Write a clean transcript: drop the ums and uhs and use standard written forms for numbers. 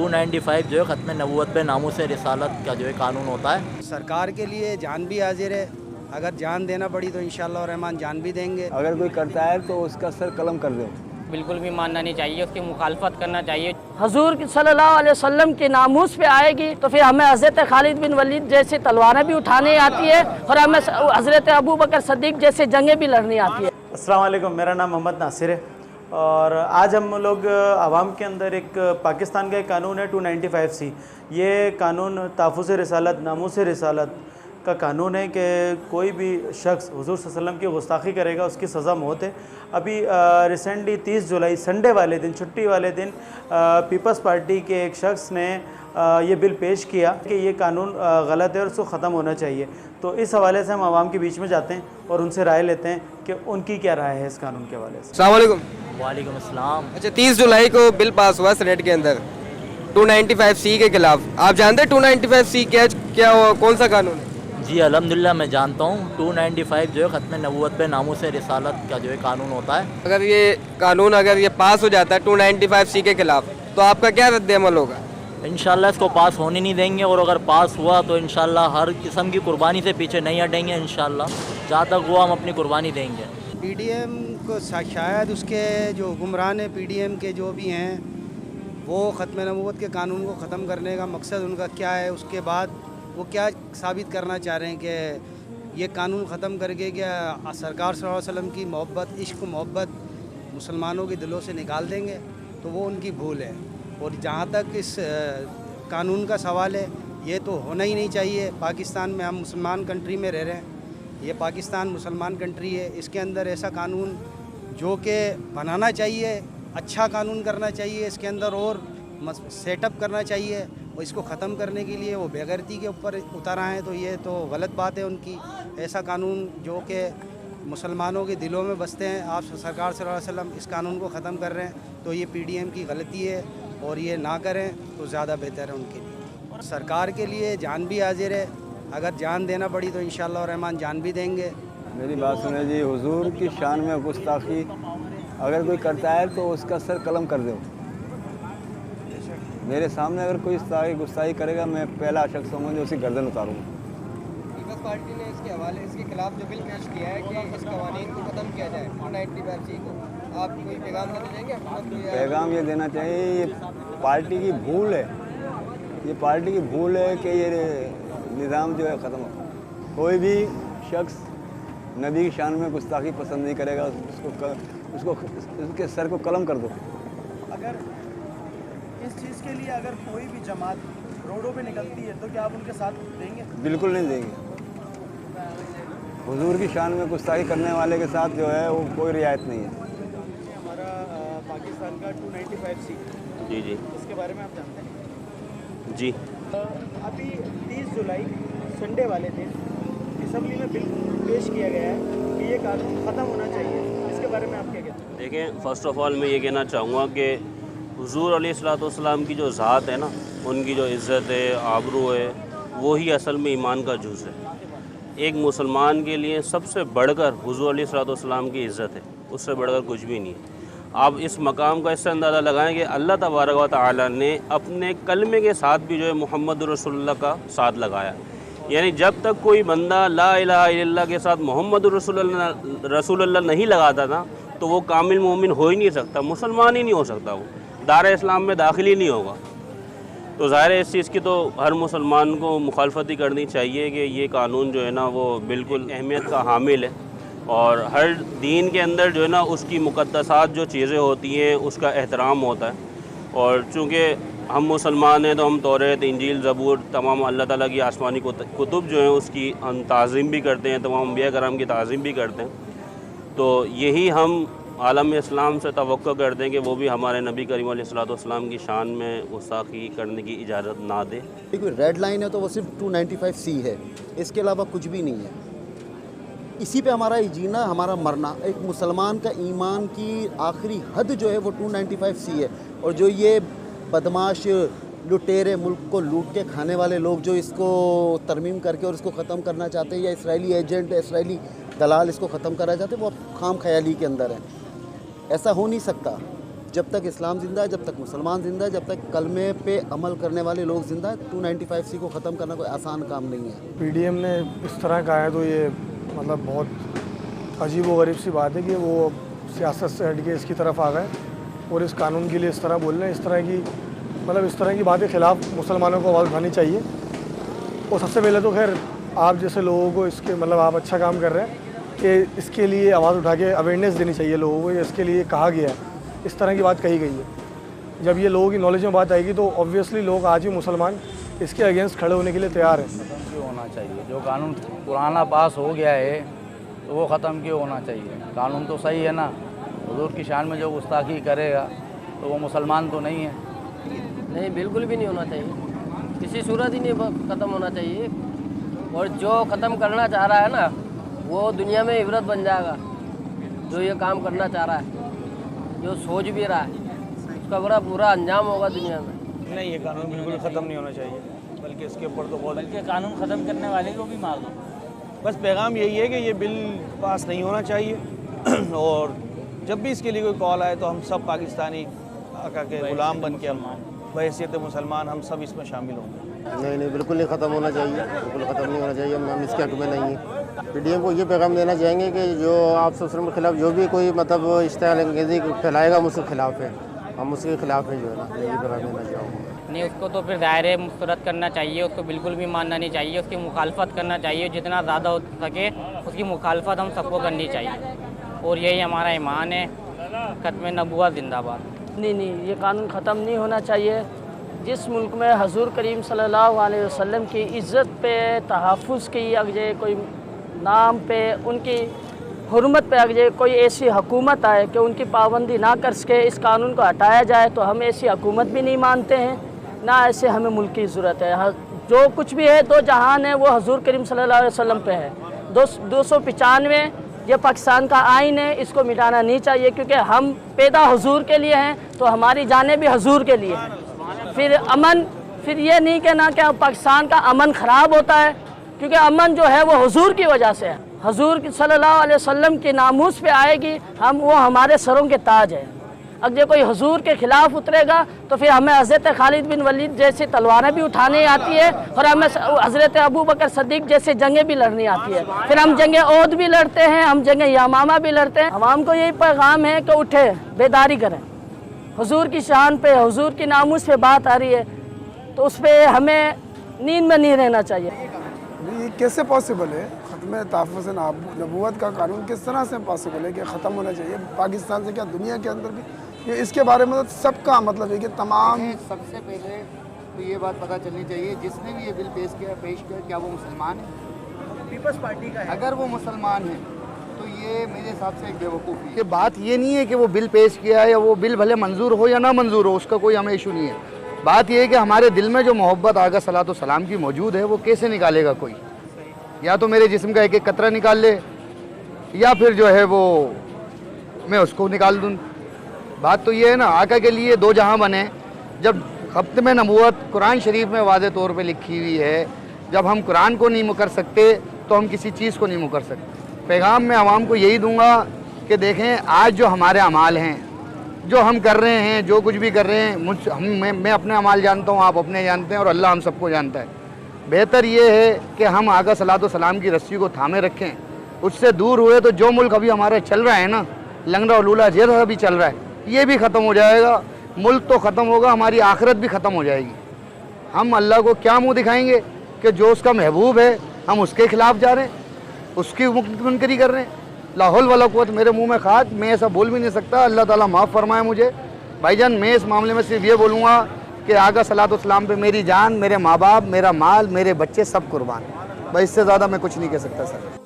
295 جو ہے ختم نبوت پہ ناموس رسالت کا جو ہے قانون ہوتا ہے. سرکار کے لیے جان بھی حاضر ہے، اگر جان دینا پڑی تو انشاءاللہ الرحمن جان بھی دیں گے. اگر کوئی کرتا ہے تو اس کا سر قلم کر دو. بالکل بھی ماننا نہیں چاہیے، اس کی مخالفت کرنا چاہیے. حضور صلی اللہ علیہ وسلم کے ناموس پہ آئے گی تو پھر ہمیں حضرت خالد بن ولید جیسے تلواریں بھی اٹھانے آتی ہے اور ہمیں حضرت ابو بکر صدیق جیسے جنگیں بھی لڑنی آتی ہے. السلام علیکم، میرا نام محمد ناصر ہے اور آج ہم لوگ عوام کے اندر ایک پاکستان کا ایک قانون ہے 295C. یہ قانون تحفظ رسالت، ناموس رسالت کا قانون ہے کہ کوئی بھی شخص حضور صلی اللہ علیہ وسلم کی گستاخی کرے گا اس کی سزا موت ہے. ابھی ریسنٹلی 30 جولائی سنڈے والے دن، چھٹی والے دن، پیپلز پارٹی کے ایک شخص نے یہ بل پیش کیا کہ یہ قانون غلط ہے اور اس کو ختم ہونا چاہیے. تو اس حوالے سے ہم عوام کے بیچ میں جاتے ہیں اور ان سے رائے لیتے ہیں کہ ان کی کیا رائے ہے اس قانون کے حوالے سے. السلام علیکم. وعلیکم السلام. اچھا، 30 جولائی کو بل پاس ہوا سینیٹ کے اندر 295C کے خلاف. آپ جانتے ہیں 295C کیا کون سا قانون ہے؟ جی الحمدللہ میں جانتا ہوں. 295 جو ہے ختم نبوت پہ ناموس رسالت کا جو ہے قانون ہوتا ہے. اگر یہ قانون پاس ہو جاتا ہے 295C کے خلاف تو آپ کا کیا رد عمل ہوگا؟ انشاءاللہ اس کو پاس ہونے نہیں دیں گے اور اگر پاس ہوا تو انشاءاللہ ہر قسم کی قربانی سے پیچھے نہیں ہٹیں گے. انشاءاللہ جہاں تک ہوا ہم اپنی قربانی دیں گے. پی ڈی ایم کو شاید اس کے جو حکمران پی ڈی ایم کے جو بھی ہیں وہ ختم نبوت کے قانون کو ختم کرنے کا مقصد ان کا کیا ہے، اس کے بعد وہ کیا ثابت کرنا چاہ رہے ہیں کہ یہ قانون ختم کر کے کیا سرکار صلی اللہ علیہ وسلم کی محبت، عشق و محبت مسلمانوں کے دلوں سے نکال دیں گے. تو وہ ان کی بھول ہے. اور جہاں تک اس قانون کا سوال ہے، یہ تو ہونا ہی نہیں چاہیے. پاکستان میں ہم مسلمان کنٹری میں رہ رہے ہیں، یہ پاکستان مسلمان کنٹری ہے. اس کے اندر ایسا قانون جو کہ بنانا چاہیے، اچھا قانون کرنا چاہیے، اس کے اندر اور سیٹ اپ کرنا چاہیے. اور اس کو ختم کرنے کے لیے وہ بے غیرتی کے اوپر اتر آئے ہیں تو یہ تو غلط بات ہے ان کی. ایسا قانون جو کہ مسلمانوں کے دلوں میں بستے ہیں، آپ سرکار صلی اللہ علیہ وسلم اس قانون کو ختم کر رہے ہیں تو یہ پی ڈی ایم کی غلطی ہے اور یہ نہ کریں تو زیادہ بہتر ہے ان کے لیے. سرکار کے لیے جان بھی حاضر ہے، اگر جان دینا پڑی تو انشاءاللہ الرحمن جان بھی دیں گے. میری بات سنیں جی، حضور کی شان میں گستاخی اگر کوئی کرتا ہے تو اس کا سر قلم کر دو. میرے سامنے اگر کوئی گستاخی کرے گا میں پہلا شخص ہوں گا جو اس کی گردن اتاروں گا. پیپلز پارٹی نے اس کے حوالے اس کے خلاف جو بل پیش کیا ہے کہ اس قوانین کو ختم کیا جائے 295C کو، آپ کوئی پیغام نہ دیں گے؟ پیغام یہ دینا چاہیے، یہ پارٹی کی بھول ہے، یہ پارٹی کی بھول ہے کہ یہ نظام جو ہے ختم ہو. کوئی بھی شخص نبی کی شان میں گستاخی پسند نہیں کرے گا، اس کے سر کو قلم کر دو. اگر اس چیز کے لیے اگر کوئی بھی جماعت روڈوں پہ نکلتی ہے تو کیا آپ ان کے ساتھ دیں گے؟ بالکل نہیں دیں گے. حضور کی شان میں گستاخی کرنے والے کے ساتھ جو ہے وہ کوئی رعایت نہیں ہے. ہمارا پاکستان کا 295C، جی اس کے بارے میں آپ جانتے ہیں؟ جی. ابھی 30 جولائی سنڈے والے دن اسمبلی میں بل پیش کیا گیا ہے کہ یہ قانون ختم ہونا چاہیے. اس کے بارے میں آپ کیا کہتے ہیں؟ دیکھیں، فرسٹ آف آل میں یہ کہنا چاہوں گا کہ حضور علیہ الصلوۃ والسلام کی جو ذات ہے نا، ان کی جو عزت ہے، آبرو ہے، وہی اصل میں ایمان کا جز ہے. ایک مسلمان کے لیے سب سے بڑھ کر حضور علیہ الصلوۃ والسلام کی عزت ہے، اس سے بڑھ کر کچھ بھی نہیں ہے. آپ اس مقام کا اس سے اندازہ لگائیں کہ اللہ تبارک و تعالیٰ نے اپنے کلمے کے ساتھ بھی جو ہے محمد رسول اللہ کا ساتھ لگایا. یعنی جب تک کوئی بندہ لا الہ الا اللہ کے ساتھ محمد رسول اللہ نہیں لگاتا تھا تو وہ کامل مومن ہو ہی نہیں سکتا، مسلمان ہی نہیں ہو سکتا، وہ دار اسلام میں داخل ہی نہیں ہوگا. تو ظاہر ہے اس چیز کی تو ہر مسلمان کو مخالفت ہی کرنی چاہیے کہ یہ قانون جو ہے نا وہ بالکل اہمیت کا حامل ہے. اور ہر دین کے اندر جو ہے نا اس کی مقدسات جو چیزیں ہوتی ہیں اس کا احترام ہوتا ہے. اور چونکہ ہم مسلمان ہیں تو ہم توریت، انجیل، زبور، تمام اللہ تعالیٰ کی آسمانی کتب جو ہیں اس کی ہم تعظیم بھی کرتے ہیں، تمام انبیاء کرام کی تعظیم بھی کرتے ہیں. تو یہی ہم عالم اسلام سے توقع کرتے ہیں کہ وہ بھی ہمارے نبی کریم علیہ الصلوۃ والسلام کی شان میں گستاخی کرنے کی اجازت نہ دے. کوئی ریڈ لائن ہے تو وہ صرف 295C ہے، اس کے علاوہ کچھ بھی نہیں ہے. اسی پہ ہمارا جینا، ہمارا مرنا. ایک مسلمان کا ایمان کی آخری حد جو ہے وہ 295C ہے. اور جو یہ بدماش لٹیرے ملک کو لوٹ کے کھانے والے لوگ جو اس کو ترمیم کر کے اور اس کو ختم کرنا چاہتے ہیں، یا اسرائیلی ایجنٹ، اسرائیلی دلال اس کو ختم کرنا چاہتے ہیں، وہ خام خیالی کے اندر ہیں. ایسا ہو نہیں سکتا. जब तक इस्लाम ज़िंदा है, जब तक मुसलमान ज़िंदा है, जब तक कलमे पे अमल करने वाले लोग ज़िंदा है, 295C को ख़त्म करना कोई आसान काम नहीं है। पीडीएम ने इस तरह का है तो ये मतलब बहुत अजीब व गरीब सी बात है कि वो सियासत से हट के इसकी तरफ आ गए और इस कानून के लिए इस तरह बोल रहे हैं। इस तरह की बात के ख़िलाफ़ मुसलमानों को आवाज़ उठानी चाहिए। और सबसे पहले तो खैर आप जैसे लोगों को इसके मतलब आप अच्छा काम कर रहे हैं कि इसके लिए आवाज़ उठा के अवेयरनेस देनी चाहिए लोगों को। इसके लिए कहा गया है, इस तरह की बात कही गई है। जब ये लोगों की नॉलेज में बात आएगी तो ऑब्वियसली लोग आज भी मुसलमान इसके अगेंस्ट खड़े होने के लिए तैयार हैं। क्यों होना चाहिए? जो कानून पुराना पास हो गया है तो वो ख़त्म क्यों होना चाहिए? कानून तो सही है ना। हुजूर की शान में जो गुस्ताखी करेगा तो वो मुसलमान तो नहीं है। नहीं, बिल्कुल भी नहीं होना चाहिए, किसी सूरत ही नहीं ख़त्म होना चाहिए। और जो ख़त्म करना चाह रहा है ना वो दुनिया में इबरत बन जाएगा। जो ये काम करना चाह रहा है, जो सोच भी रहा है, उसका बड़ा बुरा अंजाम होगा दुनिया में। नहीं, ये कानून बिल्कुल ख़त्म नहीं होना चाहिए, बल्कि इसके ऊपर तो बहुत, बल्कि कानून ख़त्म करने वाले को भी मार दो। बस पैगाम यही है कि ये बिल पास नहीं होना चाहिए और जब भी इसके लिए कोई कॉल आए तो हम सब पाकिस्तानी आका के ग़ुलाम बन के हम बहैसियत मुसलमान हम सब इसमें शामिल होंगे। नहीं, बिल्कुल नहीं ख़त्म होना चाहिए, बिल्कुल ख़त्म नहीं होना चाहिए। हम इसके हक़ में नहीं है। पीडीएम को ये पैगाम देना चाहेंगे कि जो आप सोशल के ख़िलाफ़ जो भी कोई मतलब इश्तिहार अंगेज़ी फैलाएगा हम उसके ख़िलाफ़ है, हम उसके ख़िलाफ़ है जो है ना, ये पैगाम देना चाहूँगा। नहीं, उसको तो फिर दायरे मुस्तरद करना चाहिए, उसको बिल्कुल भी मानना नहीं चाहिए, उसकी मुखालफत करना चाहिए। जितना ज़्यादा हो सके उसकी मुखालफत हम सबको करनी चाहिए और यही हमारा ईमान है। ख़त्म नबूवत जिंदाबाद। नहीं, ये कानून ख़त्म नहीं होना चाहिए। जिस मुल्क में हजूर करीम सल्लल्लाहु अलैहि वसल्लम की इज़्ज़त पे तहफ़्फ़ुज़ की अगजे कोई नाम पे उनकी हुर्मत पे अगजे कोई ऐसी हुकूमत आए कि उनकी पाबंदी ना कर सके, इस कानून को हटाया जाए, तो हम ऐसी हुकूमत भी नहीं मानते हैं, ना ऐसे हमें मुल्क की ज़रूरत है। जो कुछ भी है दो जहान है वो हजूर करीम सल्लल्लाहु अलैहि वसल्लम पे है। 295 ये पाकिस्तान का आइन है, इसको मिटाना नहीं चाहिए क्योंकि हम पैदा हुजूर के लिए हैं तो हमारी जानें भी हुजूर के लिए हैं। फिर अमन, फिर ये नहीं कहना कि पाकिस्तान का अमन ख़राब होता है, क्योंकि अमन जो है वो हुजूर की वजह से है। हुजूर सल्लल्लाहु अलैहि वसल्लम की नामूस पे आएगी, वो हमारे सरों के ताज है। अगर कोई हुजूर के ख़िलाफ़ उतरेगा तो फिर हमें हज़रत खालिद बिन वलीद जैसी तलवारें भी उठानी आती है और हमें हज़रत अबू बकर सदीक़ जैसे जंगें भी लड़नी आती है। फिर हम जंगे ओद भी लड़ते हैं, हम जंगे यमामा भी लड़ते हैं। अवाम को यही पैगाम है कि उठे, बेदारी करें। हुजूर की शान पे, हुजूर की नामूस पे बात आ रही है तो उस पर हमें नींद में नहीं रहना चाहिए। ये कैसे पॉसिबल है? ख़त्म तहफ़्फ़ुज़ नबूवत का कानून किस तरह से पॉसिबल है कि ख़त्म होना चाहिए? पाकिस्तान से क्या दुनिया के अंदर भी ये इसके बारे में सबका मतलब है कि तमाम, सबसे पहले तो ये बात पता चलनी चाहिए जिसने भी ये बिल पेश किया क्या वो मुसलमान है? पीपल्स पार्टी का है। अगर वो मुसलमान है तो ये मेरे हिसाब से एक बेवकूफ़ी है। कि बात ये नहीं है कि वो बिल पेश किया है या वो बिल भले मंजूर हो या ना मंजूर हो, उसका कोई हमें इशू नहीं है। बात ये है कि हमारे दिल में जो मोहब्बत आगा सलातो सलाम की मौजूद है वो कैसे निकालेगा कोई? या तो मेरे जिस्म का एक एक कतरा निकाल ले या फिर जो है वो मैं उसको निकाल दूँ। बात तो ये है ना, आका के लिए दो जहां बने। जब ख़त्म नबूवत कुरान शरीफ में वाज़े तौर पे लिखी हुई है, जब हम कुरान को नहीं मुकर सकते तो हम किसी चीज़ को नहीं मुकर सकते। पैगाम मैं आवाम को यही दूंगा कि देखें आज जो हमारे अमाल हैं, जो हम कर रहे हैं, जो कुछ भी कर रहे हैं, मैं अपने अमाल जानता हूँ, आप अपने जानते हैं और अल्लाह हम सबको जानता है। बेहतर ये है कि हम आका सलातो सलाम की रस्सी को थामे रखें, उससे दूर हुए तो जो मुल्क अभी हमारा चल रहा है ना, लंगड़ा उलूला जैसा भी चल रहा है, ये भी ख़त्म हो जाएगा। मुल्क तो ख़त्म होगा, हमारी आखिरत भी ख़त्म हो जाएगी। हम अल्लाह को क्या मुंह दिखाएंगे कि जो उसका महबूब है हम उसके ख़िलाफ़ जा रहे हैं, उसकी मुनकरी कर रहे हैं। लाहौल वाला कुव्वत मेरे मुंह में खाक, मैं ऐसा बोल भी नहीं सकता। अल्लाह ताला माफ़ फरमाए मुझे। भाईजान मैं इस मामले में सिर्फ ये बोलूँगा कि आका सलातो सलाम पे मेरी जान, मेरे माँ बाप, मेरा माल, मेरे बच्चे सब कुर्बान। बस इससे ज़्यादा मैं कुछ नहीं कह सकता सर।